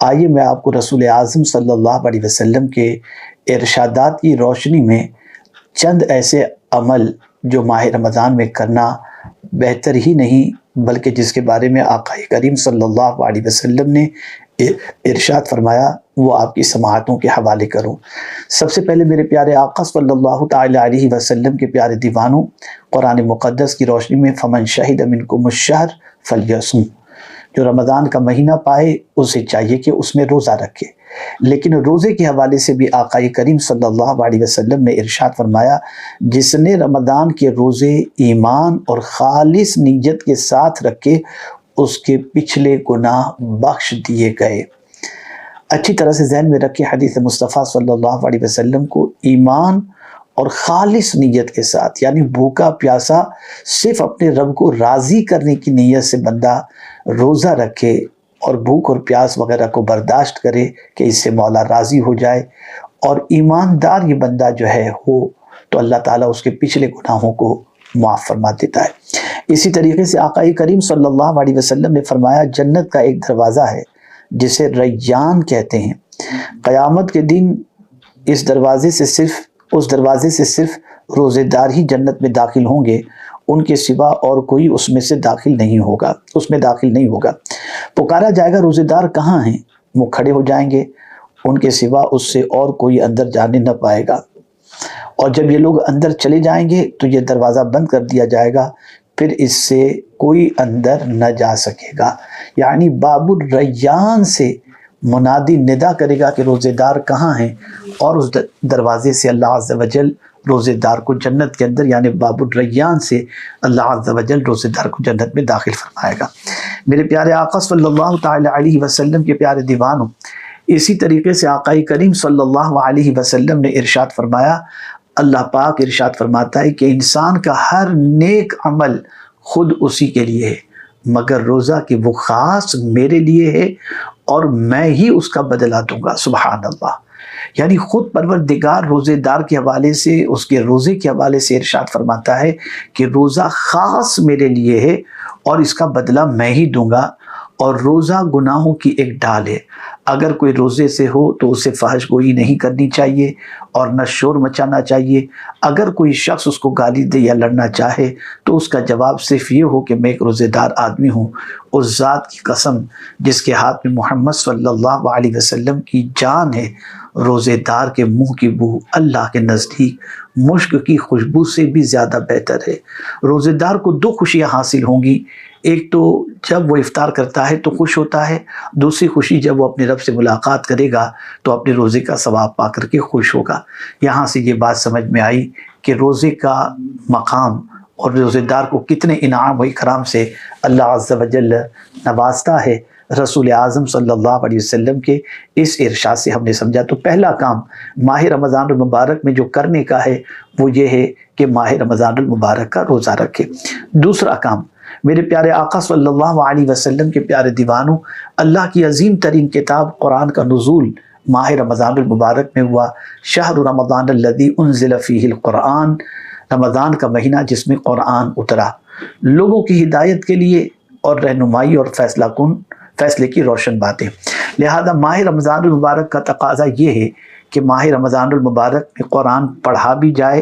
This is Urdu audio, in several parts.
آئیے میں آپ کو رسول اعظم صلی اللہ علیہ وسلم کے ارشادات کی روشنی میں چند ایسے عمل جو ماہ رمضان میں کرنا بہتر ہی نہیں بلکہ جس کے بارے میں آقا کریم صلی اللہ علیہ وسلم نے ارشاد فرمایا وہ آپ کی سماعتوں کے حوالے کروں۔ سب سے پہلے میرے پیارے آقا صلی اللہ تعالی علیہ وسلم کے پیارے دیوانوں، قرآن مقدس کی روشنی میں فمن شہد منکم الشہر فلیصم، جو رمضان کا مہینہ پائے اسے چاہیے کہ اس میں روزہ رکھے۔ لیکن روزے کے حوالے سے بھی آقا کریم صلی اللہ علیہ وسلم نے ارشاد فرمایا جس نے رمضان کے روزے ایمان اور خالص نیت کے ساتھ رکھے اس کے پچھلے گناہ بخش دیے گئے۔ اچھی طرح سے ذہن میں رکھے حدیث مصطفیٰ صلی اللہ علیہ وسلم کو، ایمان اور خالص نیت کے ساتھ، یعنی بھوکا پیاسا صرف اپنے رب کو راضی کرنے کی نیت سے بندہ روزہ رکھے اور بھوک اور پیاس وغیرہ کو برداشت کرے کہ اس سے مولا راضی ہو جائے، اور ایماندار یہ بندہ جو ہے ہو تو اللہ تعالیٰ اس کے پچھلے گناہوں کو معاف فرما دیتا ہے۔ اسی طریقے سے آقا کریم صلی اللہ علیہ وسلم نے فرمایا جنت کا ایک دروازہ ہے جسے ریان کہتے ہیں، قیامت کے دن اس دروازے سے صرف روزے دار ہی جنت میں داخل ہوں گے، ان کے سوا اور کوئی اس میں داخل نہیں ہوگا۔ پکارا جائے گا روزے دار کہاں ہیں؟ وہ کھڑے ہو جائیں گے، ان کے سوا اس سے اور کوئی اندر جانے نہ پائے گا، اور جب یہ لوگ اندر چلے جائیں گے تو یہ دروازہ بند کر دیا جائے گا، پھر اس سے کوئی اندر نہ جا سکے گا۔ یعنی باب الریان سے منادی ندا کرے گا کہ روزے دار کہاں ہیں، اور اس دروازے سے اللہ عز و جل روزے دار کو جنت کے اندر، یعنی باب الریان سے اللہ عز و جل روزے دار کو جنت میں داخل فرمائے گا۔ میرے پیارے آقا صلی اللہ تعالی علیہ وسلم کے پیارے دیوانوں، اسی طریقے سے آقا کریم صلی اللہ علیہ وسلم نے ارشاد فرمایا، اللہ پاک ارشاد فرماتا ہے کہ انسان کا ہر نیک عمل خود اسی کے لیے ہے مگر روزہ کہ وہ خاص میرے لیے ہے اور میں ہی اس کا بدلہ دوں گا۔ سبحان اللہ، یعنی خود پروردگار روزے دار کے حوالے سے، اس کے روزے کے حوالے سے ارشاد فرماتا ہے کہ روزہ خاص میرے لیے ہے اور اس کا بدلہ میں ہی دوں گا۔ اور روزہ گناہوں کی ایک ڈال ہے، اگر کوئی روزے سے ہو تو اسے فحش گوئی نہیں کرنی چاہیے اور نہ شور مچانا چاہیے۔ اگر کوئی شخص اس کو گالی دے یا لڑنا چاہے تو اس کا جواب صرف یہ ہو کہ میں ایک روزے دار آدمی ہوں، اس ذات کی قسم جس کے ہاتھ میں محمد صلی اللہ علیہ وسلم کی جان ہے، روزے دار کے منہ کی بو اللہ کے نزدیک مشک کی خوشبو سے بھی زیادہ بہتر ہے۔ روزے دار کو دو خوشیاں حاصل ہوں گی، ایک تو جب وہ افطار کرتا ہے تو خوش ہوتا ہے، دوسری خوشی جب وہ اپنے رب سے ملاقات کرے گا تو اپنے روزے کا ثواب پا کر کے خوش ہوگا۔ یہاں سے یہ بات سمجھ میں آئی کہ روزے کا مقام اور روزے دار کو کتنے انعام و اکرام سے اللہ عز و جل نوازتا ہے۔ رسول اعظم صلی اللہ علیہ وسلم کے اس ارشاد سے ہم نے سمجھا تو پہلا کام ماہ رمضان المبارک میں جو کرنے کا ہے وہ یہ ہے کہ ماہ رمضان المبارک کا روزہ رکھے۔ دوسرا کام، میرے پیارے آقا صلی اللہ علیہ وسلم کے پیارے دیوانوں، اللہ کی عظیم ترین کتاب قرآن کا نزول ماہ رمضان المبارک میں ہوا۔ شہر رمضان الذی انزل فیہ القرآن، رمضان کا مہینہ جس میں قرآن اترا، لوگوں کی ہدایت کے لیے اور رہنمائی اور فیصلے کی روشن باتیں۔ لہذا ماہ رمضان المبارک کا تقاضا یہ ہے کہ ماہ رمضان المبارک میں قرآن پڑھا بھی جائے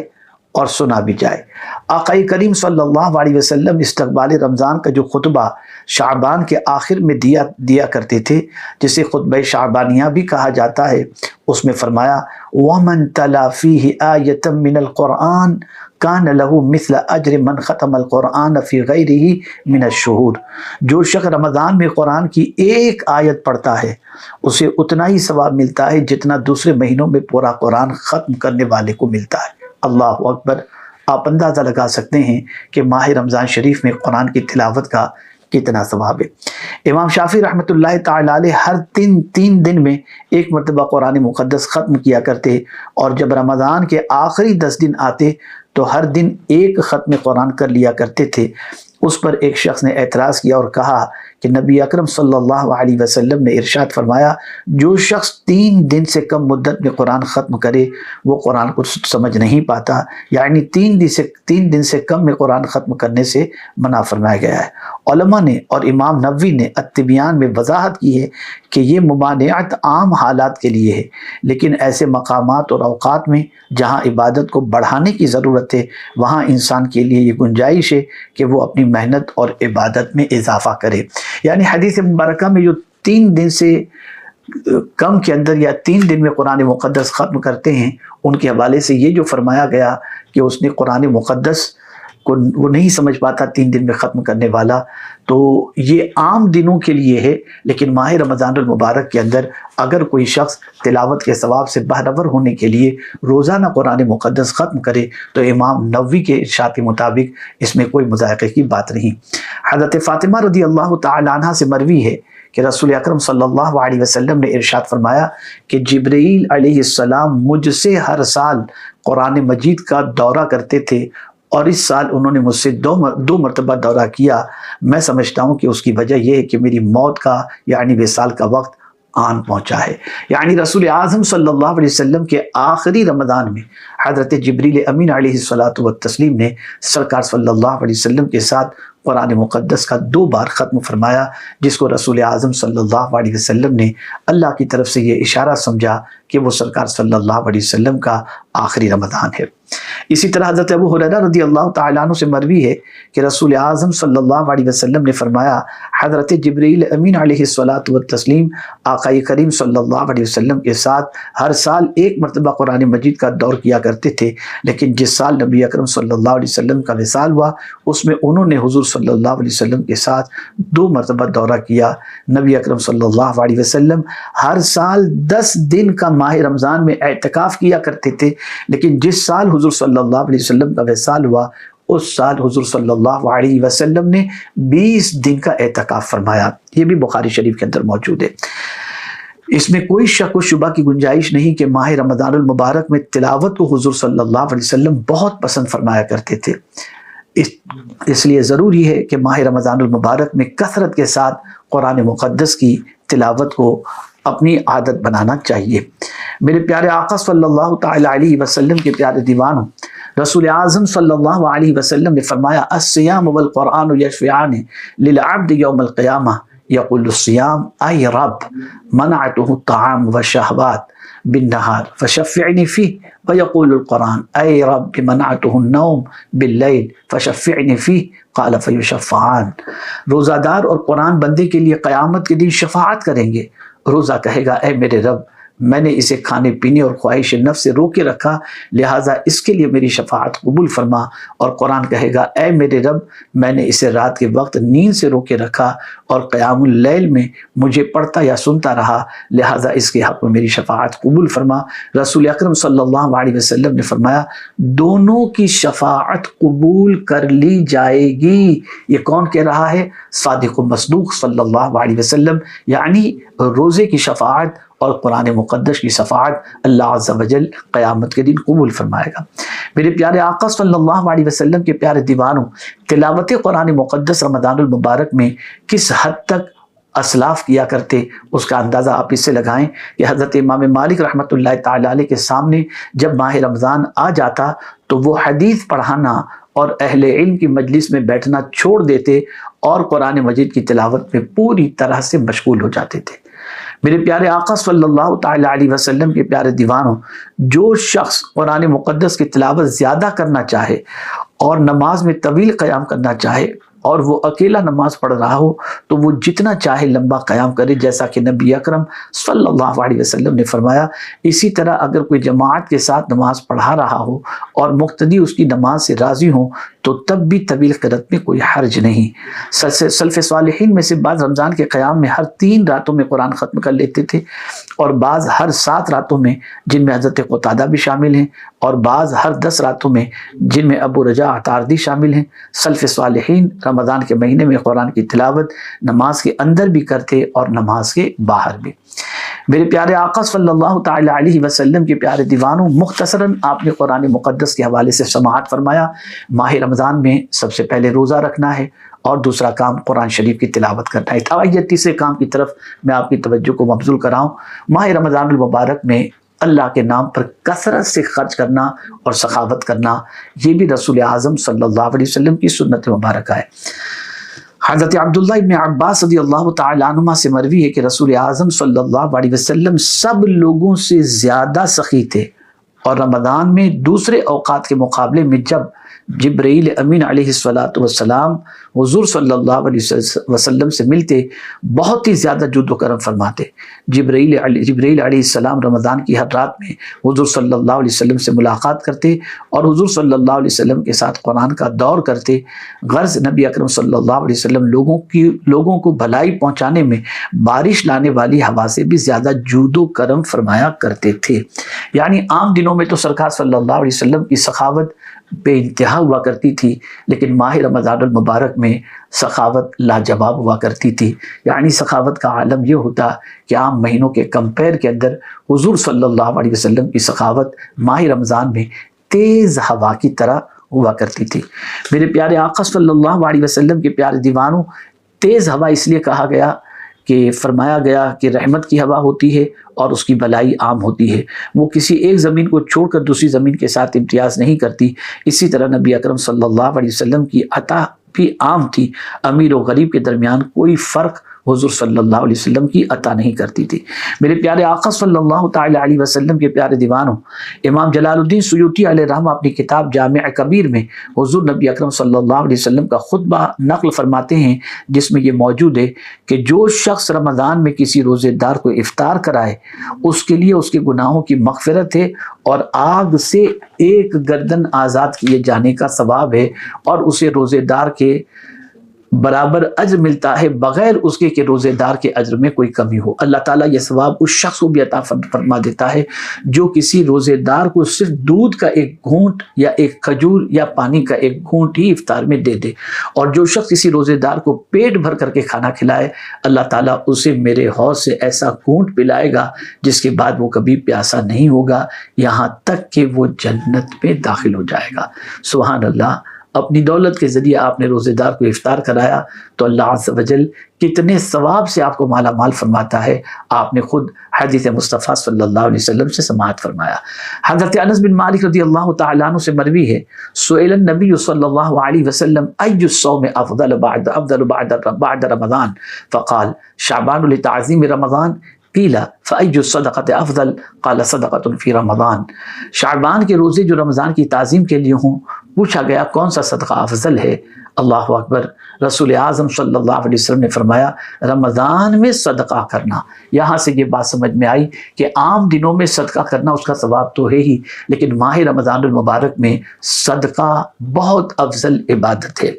اور سنا بھی جائے۔ آقا کریم صلی اللہ علیہ وسلم استقبال رمضان کا جو خطبہ شعبان کے آخر میں دیا کرتے تھے، جسے خطبہ شعبانیہ بھی کہا جاتا ہے، اس میں فرمایا وَمَن تَلَا فِيهِ آيَةً مِّنَ الْقُرْآنِ كَانَ لَهُ مِثْلَ أَجْرِ مَنْ خَتَمَ الْقُرْآنَ فِي غَيْرِهِ مِنَ الشُّهُورِ، جو شخص رمضان میں قرآن کی ایک آیت پڑھتا ہے اسے اتنا ہی ثواب ملتا ہے جتنا دوسرے مہینوں میں پورا قرآن ختم کرنے والے کو ملتا ہے۔ اللہ اکبر! آپ اندازہ لگا سکتے ہیں کہ ماہ رمضان شریف میں قرآن کی تلاوت کا کتنا ثواب ہے۔ امام شافعی رحمۃ اللہ تعالی علیہ ہر تین دن میں ایک مرتبہ قرآن مقدس ختم کیا کرتے، اور جب رمضان کے آخری 10 دن آتے تو ہر دن ایک ختم قرآن کر لیا کرتے تھے۔ اس پر ایک شخص نے اعتراض کیا اور کہا کہ نبی اکرم صلی اللہ علیہ وسلم نے ارشاد فرمایا جو شخص 3 دن سے کم مدت میں قرآن ختم کرے وہ قرآن کو سمجھ نہیں پاتا، یعنی 3 دن سے کم میں قرآن ختم کرنے سے منع فرمایا گیا ہے۔ علماء نے اور امام نووی نے التبیان میں وضاحت کی ہے کہ یہ ممانعت عام حالات کے لیے ہے، لیکن ایسے مقامات اور اوقات میں جہاں عبادت کو بڑھانے کی ضرورت ہے وہاں انسان کے لیے یہ گنجائش ہے کہ وہ اپنی محنت اور عبادت میں اضافہ کرے۔ یعنی حدیث مبارکہ میں جو 3 دن سے کم کے اندر یا 3 دن میں قرآن مقدس ختم کرتے ہیں، ان کے حوالے سے یہ جو فرمایا گیا کہ اس نے قرآن مقدس کو وہ نہیں سمجھ پاتا 3 دن میں ختم کرنے والا، تو یہ عام دنوں کے لیے ہے، لیکن ماہ رمضان المبارک کے اندر اگر کوئی شخص تلاوت کے ثواب سے بہرور ہونے کے لیے روزانہ قرآن مقدس ختم کرے تو امام نووی کے ارشاد کے مطابق اس میں کوئی مذائقے کی بات نہیں۔ حضرت فاطمہ رضی اللہ تعالی عنہ سے مروی ہے کہ رسول اکرم صلی اللہ علیہ وسلم نے ارشاد فرمایا کہ جبرائیل علیہ السلام مجھ سے ہر سال قرآن مجید کا دورہ کرتے تھے، اور اس سال انہوں نے مجھ سے 2 مرتبہ دورہ کیا۔ میں سمجھتا ہوں کہ اس کی وجہ یہ ہے کہ میری موت کا یعنی وصال کا وقت آن پہنچا ہے۔ یعنی رسول اعظم صلی اللہ علیہ وسلم کے آخری رمضان میں حضرت جبریل امین علیہ الصلاۃ والتسلیم نے سرکار صلی اللہ علیہ وسلم کے ساتھ قرآن مقدس کا 2 بار ختم فرمایا، جس کو رسول اعظم صلی اللہ علیہ وسلم نے اللہ کی طرف سے یہ اشارہ سمجھا کہ وہ سرکار صلی اللہ علیہ وسلم کا آخری رمضان ہے۔ اسی طرح حضرت ابو ہریرہ رضی اللہ تعالیٰ عنہ سے مروی ہے کہ رسول اعظم صلی اللہ علیہ وسلم نے فرمایا حضرت جبریل امین علیہ الصلاۃ والتسلیم آقا کریم صلی اللہ علیہ وسلم کے ساتھ ہر سال 1 مرتبہ قرآن مجید کا دور کیا کرتے تھے، لیکن جس سال نبی اکرم صلی اللہ علیہ وسلم کا وصال ہوا اس میں انہوں نے حضور صلی اللہ علیہ وسلم کے ساتھ 2 مرتبہ دورہ کیا۔ نبی اکرم صلی اللہ علیہ وسلم ہر سال 10 دن کا ماہ رمضان میں اعتکاف کیا کرتے تھے، لیکن جس سال حضور صلی اللہ علیہ وسلم کا وصال ہوا اس سال حضور صلی اللہ علیہ وسلم نے 20 دن کا اعتکاف فرمایا۔ یہ بھی بخاری شریف کے اندر موجود ہے۔ اس میں کوئی شک و شبہ کی گنجائش نہیں کہ ماہ رمضان المبارک میں تلاوت کو حضور صلی اللہ علیہ وسلم بہت پسند فرمایا کرتے تھے۔ اس لیے ضروری ہے کہ ماہ رمضان المبارک میں کثرت کے ساتھ قرآن مقدس کی تلاوت کو اپنی عادت بنانا چاہیے۔ میرے پیارے آقا صلی اللہ تعالی علیہ وسلم کے پیارے دیوانوں، رسول اعظم صلی اللہ علیہ وسلم نے فرمایا الصیام والقرآن یشفعان للعبد یوم القیامہ یقول الصیام ای رب منعته الطعام والشہوات بالنہار فشفعنی فیہ ویقول القرآن ای رب منعته النوم باللیل فشفعنی فیہ قال فیشفعان۔ روزہ دار اور قرآن بندے کے لیے قیامت کے دن شفاعت کریں گے۔ روزہ کہے گا اے میرے رب میں نے اسے کھانے پینے اور خواہش نفس سے روکے رکھا، لہٰذا اس کے لیے میری شفاعت قبول فرما۔ اور قرآن کہے گا اے میرے رب میں نے اسے رات کے وقت نیند سے روکے رکھا اور قیام اللیل میں مجھے پڑھتا یا سنتا رہا، لہٰذا اس کے حق میں میری شفاعت قبول فرما۔ رسول اکرم صلی اللہ علیہ وسلم نے فرمایا دونوں کی شفاعت قبول کر لی جائے گی۔ یہ کون کہہ رہا ہے؟ صادق و مصدوق صلی اللہ علیہ وسلم، یعنی روزے کی شفاعت اور قرآن مقدس کی شفاعت اللہ عز و جل قیامت کے دن قبول فرمائے گا۔ میرے پیارے آقا صلی اللہ علیہ وسلم کے پیارے دیوانوں، تلاوت قرآن مقدس رمضان المبارک میں کس حد تک اسلاف کیا کرتے اس کا اندازہ آپ اس سے لگائیں کہ حضرت امام مالک رحمۃ اللہ تعالی علیہ کے سامنے جب ماہ رمضان آ جاتا تو وہ حدیث پڑھانا اور اہل علم کی مجلس میں بیٹھنا چھوڑ دیتے اور قرآن مجید کی تلاوت میں پوری طرح سے مشغول ہو جاتے تھے۔ میرے پیارے آقا صلی اللہ تعالی علیہ وسلم کے پیارے دیوانوں، جو شخص قرآن مقدس کی تلاوت زیادہ کرنا چاہے اور نماز میں طویل قیام کرنا چاہے اور وہ اکیلا نماز پڑھ رہا ہو تو وہ جتنا چاہے لمبا قیام کرے، جیسا کہ نبی اکرم صلی اللہ علیہ وسلم نے فرمایا۔ اسی طرح اگر کوئی جماعت کے ساتھ نماز پڑھا رہا ہو اور مقتدی اس کی نماز سے راضی ہوں تو تب بھی طویل قرات میں کوئی حرج نہیں۔ سلف صالحین میں سے بعض رمضان کے قیام میں ہر 3 راتوں میں قرآن ختم کر لیتے تھے، اور بعض ہر 7 راتوں میں، جن میں حضرت قتادہ بھی شامل ہیں، اور بعض ہر 10 راتوں میں، جن میں ابو رجاء عطاردی شامل ہیں۔ سلف صالحین رمضان کے مہینے میں قرآن کی تلاوت نماز کے اندر بھی کرتے اور نماز کے باہر بھی۔ میرے پیارے آقا صلی اللہ تعالی علیہ وسلم کے پیارے دیوانوں، مختصراً آپ نے قرآن مقدس کے حوالے سے سماعت فرمایا۔ ماہ رمضان میں سب سے پہلے روزہ رکھنا ہے اور دوسرا کام قرآن شریف کی تلاوت کرنا ہے۔ آئیے تیسرے کام کی طرف میں آپ کی توجہ کو مبذول کراؤں۔ ماہ رمضان المبارک میں اللہ کے نام پر کثرت سے خرچ کرنا اور سخاوت کرنا، یہ بھی رسول اعظم صلی اللہ علیہ وسلم کی سنت مبارکہ ہے۔ حضرت عبداللہ ابن عباس رضی اللہ تعالی عنہما سے مروی ہے کہ رسول اعظم صلی اللہ علیہ وسلم سب لوگوں سے زیادہ سخی تھے، اور رمضان میں دوسرے اوقات کے مقابلے میں جب جبرائیل امین علیہ السلام حضور صلی اللہ علیہ وسلم سے ملتے بہت ہی زیادہ جود و کرم فرماتے۔ جبرائیل علیہ السلام رمضان کی ہر رات میں حضور صلی اللہ علیہ وسلم سے ملاقات کرتے اور حضور صلی اللہ علیہ وسلم کے ساتھ قرآن کا دور کرتے۔ غرض نبی اکرم صلی اللہ علیہ وسلم لوگوں کو بھلائی پہنچانے میں بارش لانے والی ہوا سے بھی زیادہ جود و کرم فرمایا کرتے تھے۔ یعنی عام دنوں میں تو سرکار صلی اللہ علیہ وسلم کی سخاوت بے انتہا ہوا کرتی تھی، لیکن ماہ رمضان المبارک میں سخاوت لاجواب ہوا کرتی تھی۔ یعنی سخاوت کا عالم یہ ہوتا کہ عام مہینوں کے کمپیر کے اندر حضور صلی اللہ علیہ وسلم کی سخاوت ماہ رمضان میں تیز ہوا کی طرح ہوا کرتی تھی۔ میرے پیارے آقا صلی اللہ علیہ وسلم کے پیارے دیوانوں، تیز ہوا اس لیے کہا گیا کہ فرمایا گیا کہ رحمت کی ہوا ہوتی ہے اور اس کی بلائی عام ہوتی ہے، وہ کسی ایک زمین کو چھوڑ کر دوسری زمین کے ساتھ امتیاز نہیں کرتی۔ اسی طرح نبی اکرم صلی اللہ علیہ وسلم کی عطا بھی عام تھی، امیر و غریب کے درمیان کوئی فرق حضور صلی اللہ علیہ وسلم کی عطا نہیں کرتی تھی۔ میرے پیارے آقا صلی اللہ تعالی علیہ وسلم کے پیارے دیوانوں، امام جلال الدین سیوطی علیہ رحمہ اپنی کتاب جامع کبیر میں حضور نبی اکرم صلی اللہ علیہ وسلم کا خطبہ نقل فرماتے ہیں، جس میں یہ موجود ہے کہ جو شخص رمضان میں کسی روزے دار کو افطار کرائے اس کے لیے اس کے گناہوں کی مغفرت ہے اور آگ سے ایک گردن آزاد کیے جانے کا ثواب ہے، اور اسے روزے دار کے برابر اجر ملتا ہے بغیر اس کے کہ روزے دار کے اجر میں کوئی کمی ہو۔ اللہ تعالیٰ یہ ثواب اس شخص کو بھی عطا فرما دیتا ہے جو کسی روزے دار کو صرف دودھ کا ایک گھونٹ یا ایک کھجور یا پانی کا ایک گھونٹ ہی افطار میں دے دے، اور جو شخص کسی روزے دار کو پیٹ بھر کر کے کھانا کھلائے اللہ تعالیٰ اسے میرے حوض سے ایسا گھونٹ پلائے گا جس کے بعد وہ کبھی پیاسا نہیں ہوگا، یہاں تک کہ وہ جنت میں داخل ہو جائے گا۔ سبحان اللہ! اپنی دولت کے ذریعے آپ نے روزے دار کو افطار کرایا تو اللہ عز و جل کتنے ثواب سے آپ کو مالا مال فرماتا ہے، آپ نے خود حدیث مصطفیٰ صلی اللہ علیہ وسلم سے سماعت فرمایا۔ حضرت انس بن مالک رضی اللہ تعالیٰ عنہ سے مروی ہے، سئل النبی صلی اللہ علیہ وسلم ای الصوم افضل بعد رمضان فقال شعبان لتعظیم رمضان قیل فای الصدقۃ افضل قال صدقۃ فی رمضان۔ شعبان کے روزے جو رمضان کی تعظیم کے لیے ہوں، پوچھا گیا کون سا صدقہ افضل ہے؟ اللہ اکبر! رسول اعظم صلی اللہ علیہ وسلم نے فرمایا رمضان میں صدقہ کرنا۔ یہاں سے یہ بات سمجھ میں آئی کہ عام دنوں میں صدقہ کرنا اس کا ثواب تو ہے ہی، لیکن ماہ رمضان المبارک میں صدقہ بہت افضل عبادت ہے۔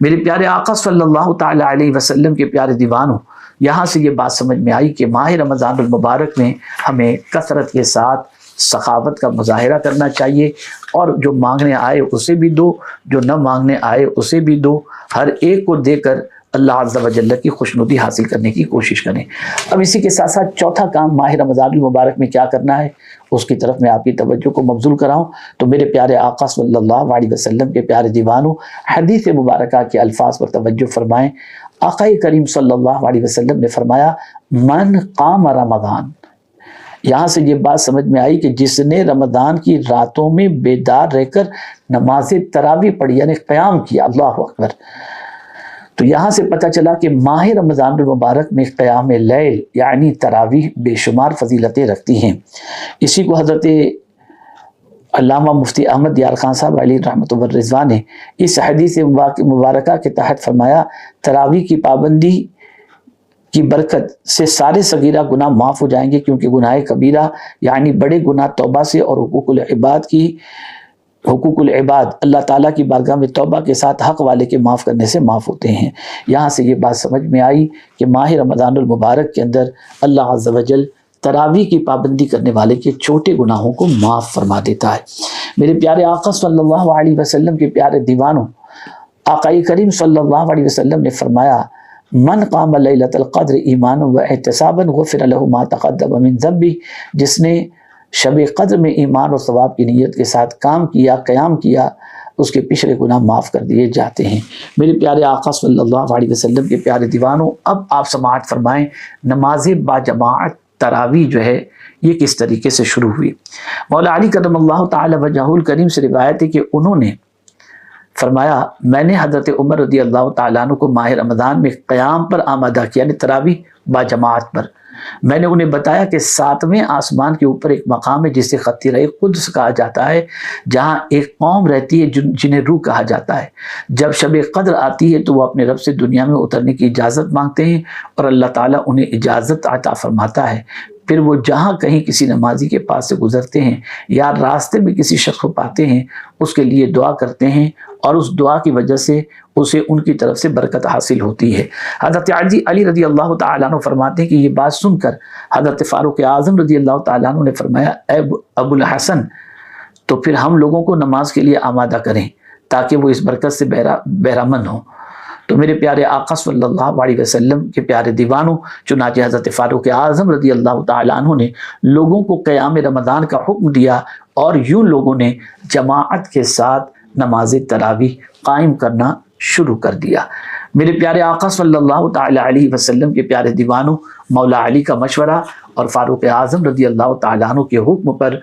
میرے پیارے آقا صلی اللہ تعالی علیہ وسلم کے پیارے دیوانوں، یہاں سے یہ بات سمجھ میں آئی کہ ماہ رمضان المبارک میں ہمیں کثرت کے ساتھ سخاوت کا مظاہرہ کرنا چاہیے، اور جو مانگنے آئے اسے بھی دو، جو نہ مانگنے آئے اسے بھی دو، ہر ایک کو دے کر اللہ عز و جل کی خوشنودی حاصل کرنے کی کوشش کریں۔ اب اسی کے ساتھ ساتھ چوتھا کام ماہ رمضان المبارک میں کیا کرنا ہے اس کی طرف میں آپ کی توجہ کو مبذول کراؤں تو میرے پیارے آقا صلی اللہ علیہ وسلم کے پیارے دیوانوں، حدیث مبارکہ کے الفاظ پر توجہ فرمائیں۔ آقا کریم صلی اللہ علیہ وسلم نے فرمایا من قام رمضان، یہاں سے یہ بات سمجھ میں آئی کہ جس نے رمضان کی راتوں میں بیدار رہ کر نماز تراویح پڑھی یعنی قیام کیا، اللہ اکبر، تو یہاں سے پتہ چلا کہ ماہ رمضان المبارک میں قیام لیل یعنی تراویح بے شمار فضیلتیں رکھتی ہیں۔ اسی کو حضرت علامہ مفتی احمد یار خان صاحب علیہ رحمۃ والرضوان نے اس حدیث مبارکہ کے تحت فرمایا تراویح کی پابندی کی برکت سے سارے صغیرہ گناہ معاف ہو جائیں گے، کیونکہ گناہ کبیرہ یعنی بڑے گناہ توبہ سے اور حقوق العباد اللہ تعالیٰ کی بارگاہ میں توبہ کے ساتھ حق والے کے معاف کرنے سے معاف ہوتے ہیں۔ یہاں سے یہ بات سمجھ میں آئی کہ ماہ رمضان المبارک کے اندر اللہ عز و جل تراویح کی پابندی کرنے والے کے چھوٹے گناہوں کو معاف فرما دیتا ہے۔ میرے پیارے آقا صلی اللہ علیہ وسلم کے پیارے دیوانوں، آقا کریم صلی اللہ علیہ وسلم نے فرمایا من قام لیلۃ القدر ایمانا و احتسابا غفر له ما تقدم من ذنبہ، جس نے شب قدر میں ایمان اور ثواب کی نیت کے ساتھ قیام کیا، اس کے پچھلے گناہ معاف کر دیے جاتے ہیں۔ میرے پیارے آقا صلی اللہ علیہ وسلم کے پیارے دیوانوں، اب آپ سماعت فرمائیں نماز با جماعت تراویح جو ہے یہ کس طریقے سے شروع ہوئی۔ مولا علی کرم اللہ تعالی وجہہ الکریم سے روایت ہے کہ انہوں نے فرمایا میں نے حضرت عمر رضی اللہ تعالیٰ عنہ کو ماہ رمضان میں قیام پر آمادہ کیا، یعنی تراویح با جماعت پر۔ میں نے انہیں بتایا کہ 7ویں آسمان کے اوپر ایک مقام ہے جسے خطیرہ قدس کہا جاتا ہے، جہاں ایک قوم رہتی ہے جنہیں روح کہا جاتا ہے۔ جب شب قدر آتی ہے تو وہ اپنے رب سے دنیا میں اترنے کی اجازت مانگتے ہیں اور اللہ تعالیٰ انہیں اجازت عطا فرماتا ہے۔ پھر وہ جہاں کہیں کسی نمازی کے پاس سے گزرتے ہیں یا راستے میں کسی شخص کو پاتے ہیں اس کے لیے دعا کرتے ہیں اور اس دعا کی وجہ سے اسے ان کی طرف سے برکت حاصل ہوتی ہے۔ حضرت علی رضی اللہ تعالیٰ عنہ فرماتے ہیں کہ یہ بات سن کر حضرت فاروق اعظم رضی اللہ تعالیٰ عنہ نے فرمایا اے ابو الحسن، تو پھر ہم لوگوں کو نماز کے لیے آمادہ کریں تاکہ وہ اس برکت سے بہرامند ہوں۔ تو میرے پیارے آقا صلی اللہ علیہ وسلم کے پیارے دیوانوں، چنانچہ حضرت فاروق اعظم رضی اللہ تعالیٰ عنہ نے لوگوں کو قیام رمضان کا حکم دیا اور یوں لوگوں نے جماعت کے ساتھ نماز تراویح قائم کرنا شروع کر دیا۔ میرے پیارے آقا صلی اللہ تعالیٰ علیہ وسلم کے پیارے دیوانوں، مولا علی کا مشورہ اور فاروق اعظم رضی اللہ تعالیٰ عنہ کے حکم پر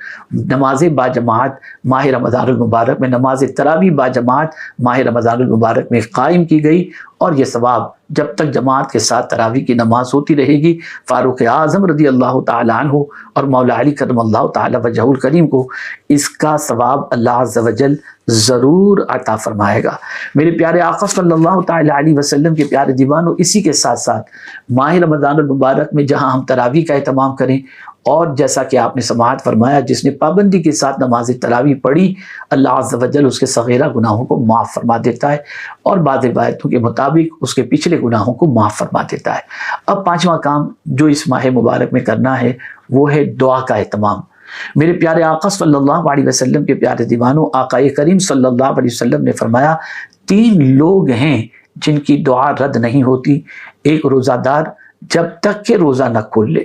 نماز با جماعت ماہ رمضان المبارک میں نماز تراویح با جماعت ماہ رمضان المبارک میں قائم کی گئی، اور یہ ثواب جب تک جماعت کے ساتھ تراویح کی نماز ہوتی رہے گی فاروق اعظم رضی اللہ تعالیٰ عنہ اور مولا علی کرم اللہ تعالیٰ وجہ الکریم کو اس کا ثواب اللہ عز و جل ضرور عطا فرمائے گا۔ میرے پیارے آقا صلی اللہ تعالیٰ علیہ وسلم کے پیارے دیوانوں، اسی کے ساتھ ساتھ ماہ رمضان المبارک میں جہاں ہم تراویح کا اہتمام کریں، اور جیسا کہ آپ نے سماعت فرمایا جس نے پابندی کے ساتھ نماز تراویح پڑھی اللہ عز و جل اس کے صغیرہ گناہوں کو معاف فرما دیتا ہے اور بعض روایتوں کے مطابق اس کے پچھلے گناہوں کو معاف فرما دیتا ہے۔ اب 5واں کام جو اس ماہ مبارک میں کرنا ہے وہ ہے دعا کا اہتمام۔ میرے پیارے آقا صلی اللہ علیہ وسلم کے پیارے دیوانوں، آقا کریم صلی اللہ علیہ وسلم نے فرمایا 3 لوگ ہیں جن کی دعا رد نہیں ہوتی، ایک روزہ دار جب تک کہ روزہ نہ کھول لے،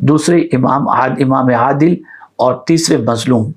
دوسرے امام عادل، اور تیسرے مظلوم۔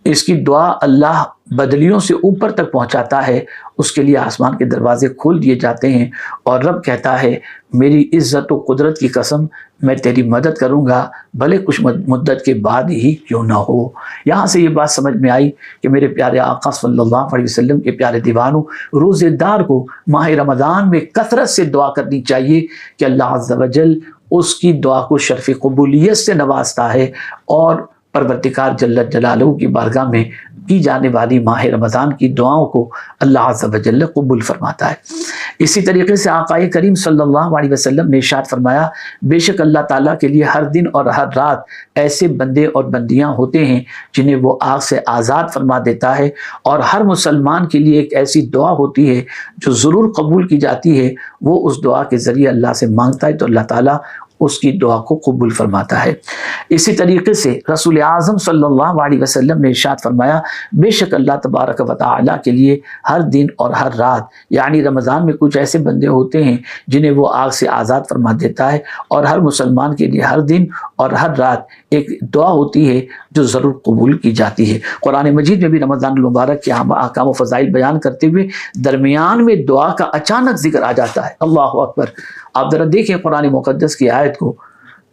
اس کی دعا اللہ بدلیوں سے اوپر تک پہنچاتا ہے، اس کے لیے آسمان کے دروازے کھول دیے جاتے ہیں اور رب کہتا ہے میری عزت و قدرت کی قسم میں تیری مدد کروں گا بھلے کچھ مدت کے بعد ہی کیوں نہ ہو۔ یہاں سے یہ بات سمجھ میں آئی کہ میرے پیارے آقا صلی اللہ علیہ وسلم کے پیارے دیوانوں، روزے دار کو ماہ رمضان میں کثرت سے دعا کرنی چاہیے کہ اللہ عز و جل اس کی دعا کو شرف قبولیت سے نوازتا ہے اور پروردگار جل جلالہ کی بارگاہ میں کی جانے والی ماہ رمضان کی دعاؤں کو اللہ عز و جل قبول فرماتا ہے۔ اسی طریقے سے آقا کریم صلی اللہ علیہ وسلم نے ارشاد فرمایا بے شک اللہ تعالیٰ کے لیے ہر دن اور ہر رات ایسے بندے اور بندیاں ہوتے ہیں جنہیں وہ آگ سے آزاد فرما دیتا ہے، اور ہر مسلمان کے لیے ایک ایسی دعا ہوتی ہے جو ضرور قبول کی جاتی ہے، وہ اس دعا کے ذریعے اللہ سے مانگتا ہے تو اللہ تعالیٰ اس کی دعا کو قبول فرماتا ہے۔ اسی طریقے سے رسول اعظم صلی اللہ علیہ وسلم نے ارشاد فرمایا بے شک اللہ تبارک و تعالیٰ کے لیے ہر دن اور ہر رات، یعنی رمضان میں کچھ ایسے بندے ہوتے ہیں جنہیں وہ آگ سے آزاد فرما دیتا ہے، اور ہر مسلمان کے لیے ہر دن اور ہر رات ایک دعا ہوتی ہے جو ضرور قبول کی جاتی ہے۔ قرآن مجید میں بھی رمضان المبارک کے احکام و فضائل بیان کرتے ہوئے درمیان میں دعا کا اچانک ذکر آ جاتا ہے۔ اللہ اکبر! آپ ذرا دیکھیں قرآن مقدس کی آیت کو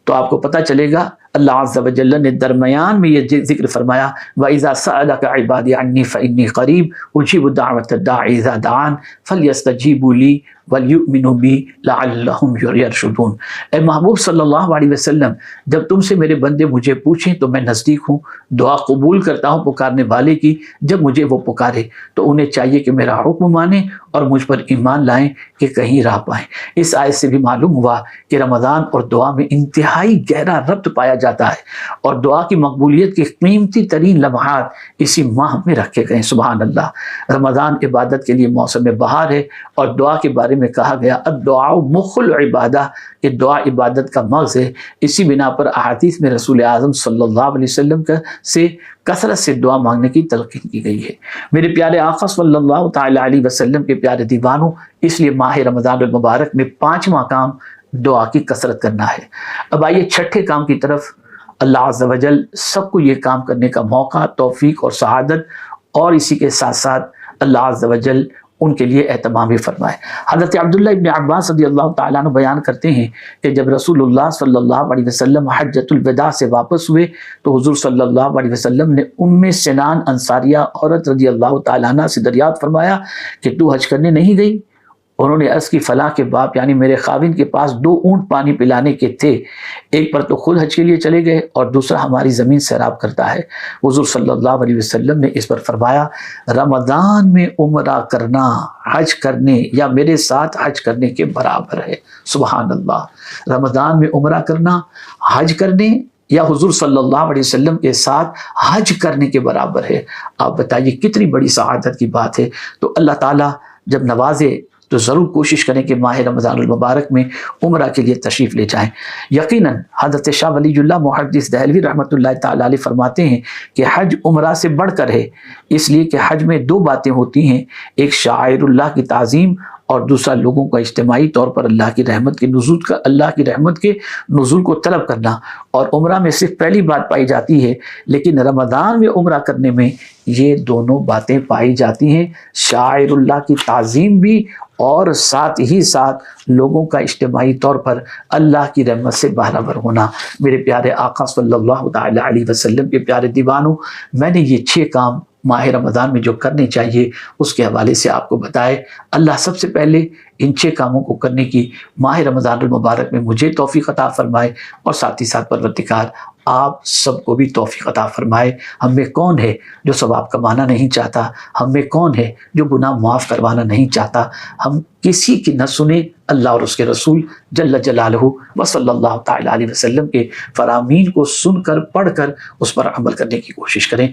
تو آپ کو پتہ چلے گا اللہ عز و جل نے درمیان میں یہ ذکر فرمایا وَإِذَا سَأَلَكَ عِبَادِي عَنِّي فَإِنِّي قَرِيبٌ أُجِيبُ دَعْوَةَ الدَّاعِ إِذَا دَعَانِ فَلْيَسْتَجِيبُوا لِي وَلْيُؤْمِنُوا بِي لَعَلَّهُمْ يَرْشُدُونَ۔ اے محبوب صلی اللہ علیہ وسلم، جب تم سے میرے بندے مجھے پوچھیں تو میں نزدیک ہوں، دعا قبول کرتا ہوں پکارنے والے کی جب مجھے وہ پکارے، تو انہیں چاہیے کہ میرا حکم مانیں اور مجھ پر ایمان لائیں کہ کہیں راہ پائیں۔ اس آیت سے بھی معلوم ہوا کہ رمضان اور دعا میں انتہائی گہرا ربط پایا جاتا ہے، اور دعا کی مقبولیت کے قیمتی ترین لمحات اسی ماہ میں رکھے گئے۔ سبحان اللہ! رمضان عبادت کے لیے موسم بہار ہے، اور دعا کے بارے میں کہا گیا الدعاء مخ العبادہ، کہ دعا عبادت کا مغز ہے۔ اسی بنا پر احادیث میں رسول اعظم صلی اللہ علیہ وسلم سے کثرت سے دعا مانگنے کی تلقین کی گئی ہے۔ میرے پیارے آقا صلی اللہ تعالیٰ علیہ وسلم کے پیارے دیوانوں، اس لیے ماہ رمضان المبارک میں 5واں کام دعا کی کثرت کرنا ہے۔ اب آئیے 6ٹھے کام کی طرف۔ اللہ عز و جل سب کو یہ کام کرنے کا موقع، توفیق اور سعادت، اور اسی کے ساتھ ساتھ اللہ عز و جل ان کے لیے اہتمام بھی فرمائے۔ حضرت عبداللہ ابن عباس رضی اللہ تعالیٰ عنہ بیان کرتے ہیں کہ جب رسول اللہ صلی اللہ علیہ وسلم حجۃ الوداع سے واپس ہوئے تو حضور صلی اللہ علیہ وسلم نے ام سنان انصاریہ عورت رضی اللہ تعالیٰ عنہ سے دریافت فرمایا کہ تو حج کرنے نہیں گئی؟ انہوں نے عرض کی فلاں کے باپ یعنی میرے خاوند کے پاس 2 اونٹ پانی پلانے کے تھے، ایک پر تو خود حج کے لیے چلے گئے اور دوسرا ہماری زمین سیراب کرتا ہے۔ حضور صلی اللہ علیہ وسلم نے اس پر فرمایا رمضان میں عمرہ کرنا حج کرنے یا میرے ساتھ حج کرنے کے برابر ہے۔ سبحان اللہ، رمضان میں عمرہ کرنا حج کرنے یا حضور صلی اللہ علیہ وسلم کے ساتھ حج کرنے کے برابر ہے۔ آپ بتائیے کتنی بڑی سعادت کی بات ہے۔ تو اللہ تعالیٰ جب نوازے تو ضرور کوشش کریں کہ ماہ رمضان المبارک میں عمرہ کے لیے تشریف لے جائیں۔ یقیناً حضرت شاہ ولی اللہ محدث دہلوی رحمۃ اللہ تعالیٰ علیہ فرماتے ہیں کہ حج عمرہ سے بڑھ کر ہے، اس لیے کہ حج میں 2 باتیں ہوتی ہیں، ایک شعائر اللہ کی تعظیم اور دوسرا لوگوں کا اجتماعی طور پر اللہ کی رحمت کے نزول کو طلب کرنا۔ اور عمرہ میں صرف پہلی بات پائی جاتی ہے، لیکن رمضان میں عمرہ کرنے میں یہ دونوں باتیں پائی جاتی ہیں، شاعر اللہ کی تعظیم بھی اور ساتھ ہی ساتھ لوگوں کا اجتماعی طور پر اللہ کی رحمت سے بہرہ ہونا۔ میرے پیارے آقا صلی اللہ تعالی علیہ وسلم کے پیارے دیوانوں، میں نے یہ 6 کام ماہ رمضان میں جو کرنے چاہیے اس کے حوالے سے آپ کو بتائے۔ اللہ سب سے پہلے ان 6 کاموں کو کرنے کی ماہ رمضان المبارک میں مجھے توفیق عطا فرمائے اور ساتھ ہی ساتھ پروردگار آپ سب کو بھی توفیق عطا فرمائے۔ ہم میں کون ہے جو ثواب کمانا نہیں چاہتا؟ ہم میں کون ہے جو گناہ معاف کروانا نہیں چاہتا؟ ہم کسی کی نہ سنیں، اللہ اور اس کے رسول جل جلالہ و صلی اللہ تعالی علیہ وسلم کے فرامین کو سن کر پڑھ کر اس پر عمل کرنے کی کوشش کریں۔